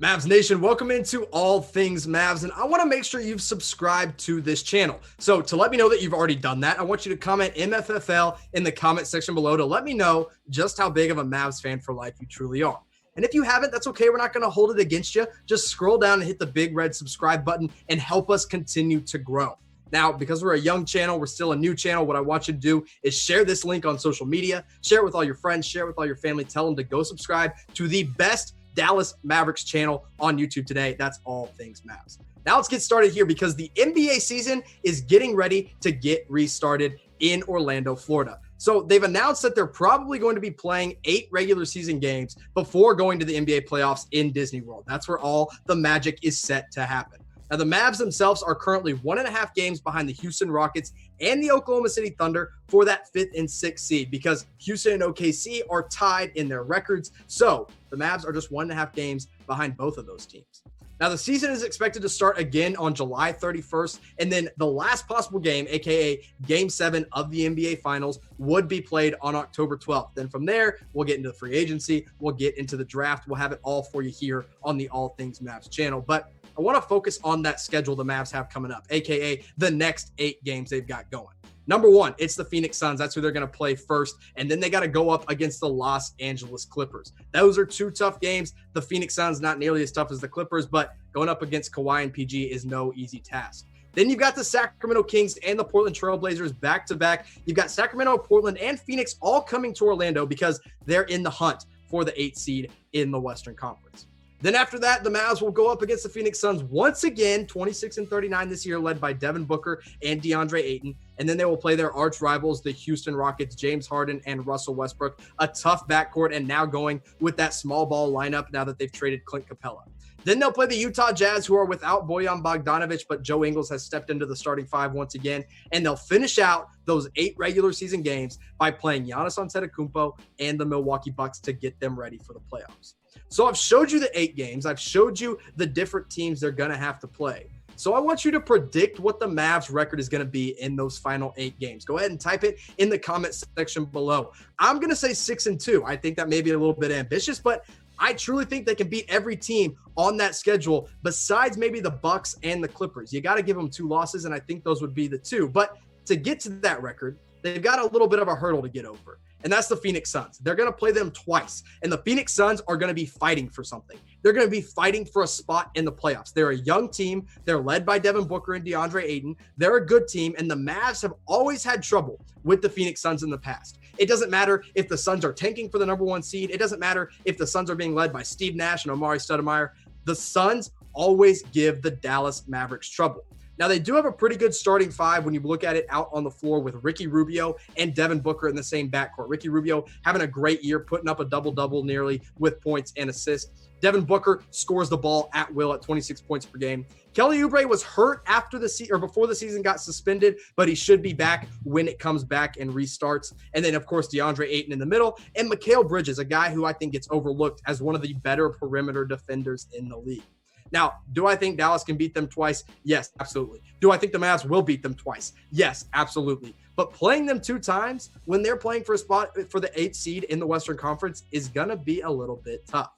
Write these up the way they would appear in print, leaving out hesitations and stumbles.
Mavs Nation, welcome into All Things Mavs, and I want to make sure you've subscribed to this channel. So to let me know that you've already done that, I want you to comment MFFL in the comment section below to let me know just how big of a Mavs fan for life you truly are. And if you haven't, that's okay. We're not going to hold it against you. Just scroll down and hit the big red subscribe button and help us continue to grow. Now, because we're a young channel, we're still a new channel, what I want you to do is share this link on social media, share it with all your friends, share it with all your family, tell them to go subscribe to the best Dallas Mavericks channel on YouTube today. That's All Things Mavs. Now let's get started here because the NBA season is getting ready to get restarted in Orlando, Florida. So they've announced that they're probably going to be playing 8 regular season games before going to the NBA playoffs in Disney World. That's where all the magic is set to happen. Now, the Mavs themselves are currently 1.5 games behind the Houston Rockets and the Oklahoma City Thunder for that 5th and 6th seed because Houston and OKC are tied in their records. So the Mavs are just 1.5 games behind both of those teams. Now, the season is expected to start again on July 31st, and then the last possible game, aka Game 7 of the NBA Finals, would be played on October 12th. Then from there, we'll get into the free agency, we'll get into the draft, we'll have it all for you here on the All Things Mavs channel. But I want to focus on that schedule the Mavs have coming up, aka the next 8 games they've got going. Number 1, it's the Phoenix Suns. That's who they're going to play first. And then they got to go up against the Los Angeles Clippers. Those are 2 tough games. The Phoenix Suns, not nearly as tough as the Clippers, but going up against Kawhi and PG is no easy task. Then you've got the Sacramento Kings and the Portland Trail Blazers back-to-back. You've got Sacramento, Portland, and Phoenix all coming to Orlando because they're in the hunt for the 8th seed in the Western Conference. Then after that, the Mavs will go up against the Phoenix Suns once again, 26-39 this year, led by Devin Booker and DeAndre Ayton. And then they will play their arch rivals, the Houston Rockets, James Harden and Russell Westbrook, a tough backcourt, and now going with that small ball lineup now that they've traded Clint Capella. Then they'll play the Utah Jazz, who are without Bojan Bogdanovic, but Joe Ingles has stepped into the starting 5 once again. And they'll finish out those 8 regular season games by playing Giannis Antetokounmpo and the Milwaukee Bucks to get them ready for the playoffs. So I've showed you the 8 games. I've showed you the different teams they're going to have to play. So I want you to predict what the Mavs record is going to be in those final 8 games. Go ahead and type it in the comment section below. I'm going to say 6-2. I think that may be a little bit ambitious, but I truly think they can beat every team on that schedule besides maybe the Bucks and the Clippers. You got to give them 2 losses, and I think those would be the 2. But to get to that record, they've got a little bit of a hurdle to get over. And that's the Phoenix Suns. They're going to play them twice. And the Phoenix Suns are going to be fighting for something. They're going to be fighting for a spot in the playoffs. They're a young team. They're led by Devin Booker and DeAndre Ayton. They're a good team. And the Mavs have always had trouble with the Phoenix Suns in the past. It doesn't matter if the Suns are tanking for the number 1 seed. It doesn't matter if the Suns are being led by Steve Nash and Amari Stoudemire. The Suns always give the Dallas Mavericks trouble. Now, they do have a pretty good starting 5 when you look at it out on the floor with Ricky Rubio and Devin Booker in the same backcourt. Ricky Rubio having a great year, putting up a double-double nearly with points and assists. Devin Booker scores the ball at will at 26 points per game. Kelly Oubre was hurt after the season or before the season got suspended, but he should be back when it comes back and restarts. And then, of course, DeAndre Ayton in the middle and Mikal Bridges, a guy who I think gets overlooked as one of the better perimeter defenders in the league. Now, do I think Dallas can beat them twice? Yes, absolutely. Do I think the Mavs will beat them twice? Yes, absolutely. But playing them 2 times when they're playing for a spot for the 8th seed in the Western Conference is going to be a little bit tough.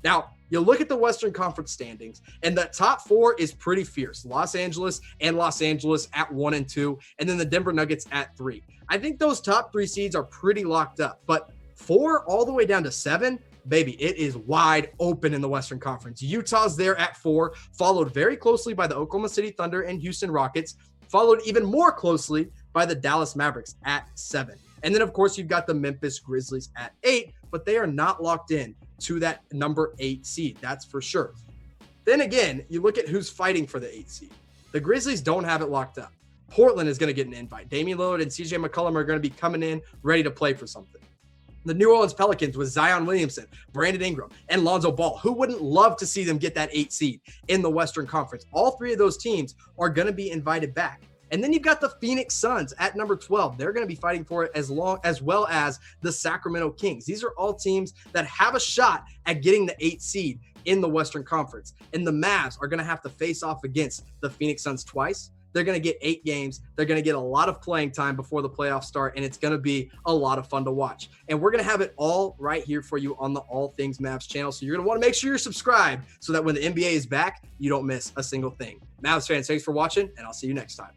Now, you look at the Western Conference standings, and the top 4 is pretty fierce. Los Angeles at 1 and 2, and then the Denver Nuggets at 3. I think those top 3 seeds are pretty locked up, but 4 all the way down to 7, baby, it is wide open in the Western Conference. Utah's there at 4, followed very closely by the Oklahoma City Thunder and Houston Rockets, followed even more closely by the Dallas Mavericks at 7. And then, of course, you've got the Memphis Grizzlies at 8, but they are not locked in to that number 8 seed. That's for sure. Then again, you look at who's fighting for the 8th seed. The Grizzlies don't have it locked up. Portland is going to get an invite. Damian Lillard and CJ McCollum are going to be coming in ready to play for something. The New Orleans Pelicans with Zion Williamson, Brandon Ingram, and Lonzo Ball. Who wouldn't love to see them get that 8th seed in the Western Conference? All 3 of those teams are going to be invited back. And then you've got the Phoenix Suns at number 12. They're going to be fighting for it as well as the Sacramento Kings. These are all teams that have a shot at getting the 8th seed in the Western Conference. And the Mavs are going to have to face off against the Phoenix Suns twice, They're going to get 8 games. They're going to get a lot of playing time before the playoffs start, and it's going to be a lot of fun to watch. And we're going to have it all right here for you on the All Things Mavs channel. So you're going to want to make sure you're subscribed so that when the NBA is back, you don't miss a single thing. Mavs fans, thanks for watching, and I'll see you next time.